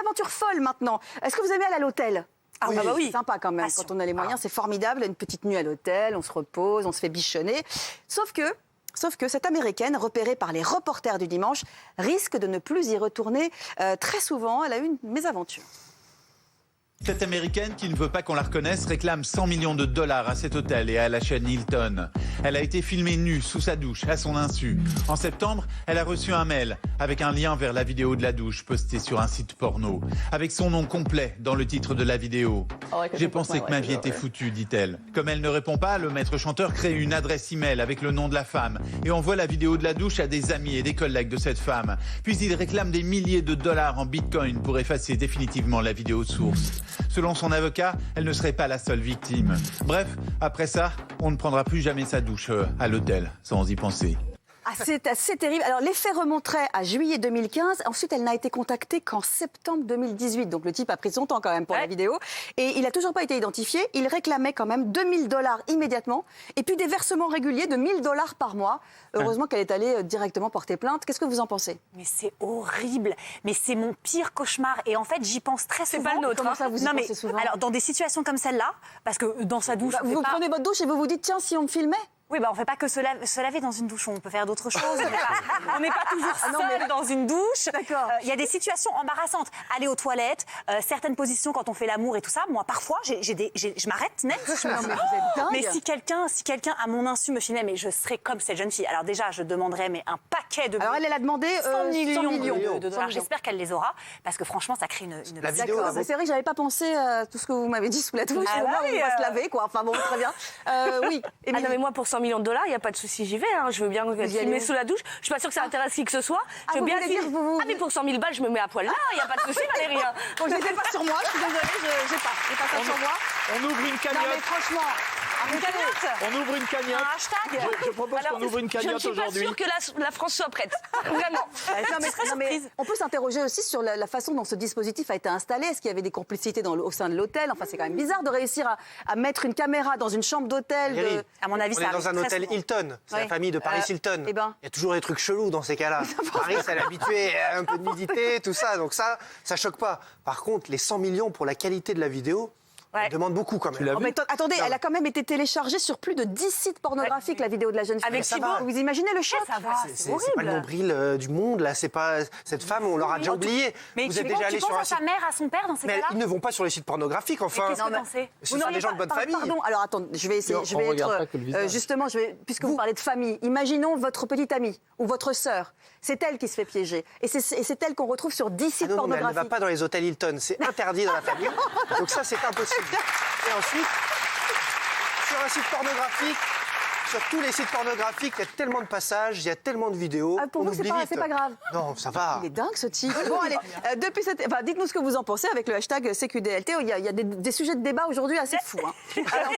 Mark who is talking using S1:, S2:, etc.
S1: aventure folle maintenant. Est-ce que vous aimez aller à l'hôtel?
S2: Ah oui, bah oui.
S1: C'est sympa quand même. Quand on a les moyens, c'est formidable. Une petite nuit à l'hôtel, on se repose, on se fait bichonner. Sauf que cette Américaine, repérée par les reporters du dimanche, risque de ne plus y retourner très souvent. Elle a eu une mésaventure.
S3: Cette Américaine, qui ne veut pas qu'on la reconnaisse, réclame 100 millions de dollars à cet hôtel et à la chaîne Hilton. Elle a été filmée nue sous sa douche, à son insu. En septembre, elle a reçu un mail avec un lien vers la vidéo de la douche postée sur un site porno, avec son nom complet dans le titre de la vidéo. J'ai pensé que ma vie était foutue, dit-elle. Comme elle ne répond pas, le maître chanteur crée une adresse email avec le nom de la femme et envoie la vidéo de la douche à des amis et des collègues de cette femme. Puis il réclame des milliers de dollars en bitcoin pour effacer définitivement la vidéo source. Selon son avocat, elle ne serait pas la seule victime. Bref, après ça, on ne prendra plus jamais sa douche à l'hôtel, sans y penser.
S1: Ah, c'est assez terrible. Alors, les faits remonteraient à juillet 2015. Ensuite, elle n'a été contactée qu'en septembre 2018. Donc, le type a pris son temps quand même pour la vidéo. Et il n'a toujours pas été identifié. Il réclamait quand même 2000 $ immédiatement. Et puis, des versements réguliers de 1000 $ par mois. Heureusement qu'elle est allée directement porter plainte. Qu'est-ce que vous en pensez?
S2: Mais c'est horrible. Mais c'est mon pire cauchemar. Et en fait, j'y pense très souvent.
S1: C'est pas le nôtre. Comment ça, vous y pensez souvent?
S2: Alors, dans des situations comme celle-là, parce que dans sa douche...
S1: Vous prenez votre douche et vous vous dites, tiens, si on me filmait?
S2: Oui, on ne fait pas que se laver dans une douche, on peut faire d'autres choses. On n'est pas toujours seul dans une douche.
S1: D'accord.
S2: Il y a des situations embarrassantes. Aller aux toilettes, certaines positions quand on fait l'amour et tout ça. Moi, parfois, je m'arrête net. Mais si quelqu'un à mon insu me filmait, mais je serais comme cette jeune fille. Alors déjà, je demanderais un paquet de...
S1: Alors elle a demandé
S2: 100 millions de dollars.
S1: $100
S2: J'espère qu'elle les aura, parce que franchement, ça crée une
S4: la vidéo.
S1: C'est vrai que j'avais pas pensé à tout ce que vous m'avez dit sous la douche. On va se laver, quoi. Enfin bon, très bien. Oui.
S5: Ah non, mais moi, pour 100 millions de dollars, il n'y a pas de souci, j'y vais. Hein. Je veux bien filmer sous la douche. Je ne suis pas sûre que ça intéresse qui que ce soit. Je veux bien filmer. Ah, mais pour 100 000 balles, je me mets à poil là. Il n'y a pas de souci, Valérie.
S1: Donc, je n'étais pas sur moi. Je suis désolée, j'ai pas ça sur moi.
S3: On ouvre une cagnotte.
S1: Non, mais franchement,
S2: une cagnotte.
S3: On ouvre une cagnotte.
S2: Un hashtag.
S3: Je propose qu'on ouvre une cagnotte aujourd'hui.
S5: Je ne suis pas sûre que la France soit prête. Vraiment.
S1: Non, mais on peut s'interroger aussi sur la façon dont ce dispositif a été installé. Est-ce qu'il y avait des complicités au sein de l'hôtel? Enfin, c'est quand même bizarre de réussir à mettre une caméra dans une chambre d'hôtel.
S2: À mon avis,
S4: on est dans un hôtel Hilton. C'est la famille de Paris Hilton. Il y a toujours des trucs chelous dans ces cas-là. Paris, elle est habituée à un peu de nudité, tout ça. Donc ça choque pas. Par contre, les 100 millions pour la qualité de la vidéo, on demande beaucoup quand même.
S1: Mais attendez, elle a quand même été téléchargée sur plus de 10 sites pornographiques, la vidéo de la jeune fille.
S5: Avec Thibaut.
S1: Vous imaginez le choc?
S2: Ça va,
S4: c'est pas le nombril du monde, là. C'est pas cette femme, on l'aura déjà oublié.
S2: Mais
S4: vous êtes déjà allé
S2: tu penses à sa mère, à son père dans ces cas-là?
S4: Ils ne vont pas sur les sites pornographiques, enfin.
S2: Qu'est-ce que t'en sais?
S4: Ce sont des gens de bonne famille.
S1: Pardon, alors attendez, je vais essayer. Je vais être. Justement, puisque vous parlez de famille, imaginons votre petite amie ou votre sœur. C'est elle qui se fait piéger. Et c'est elle qu'on retrouve sur 10 sites pornographiques.
S4: Non, elle ne va pas dans les hôtels Hilton. C'est interdit dans la famille. Donc ça, c'est impossible. Et ensuite, sur un site pornographique, sur tous les sites pornographiques, il y a tellement de passages, il y a tellement de vidéos.
S1: Pour vous, c'est pas grave.
S4: Non, ça va.
S1: Il est dingue, ce type. Bon, allez, dites-nous ce que vous en pensez avec le hashtag CQDLT. Il y a des sujets de débat aujourd'hui assez fous. Hein. Alors,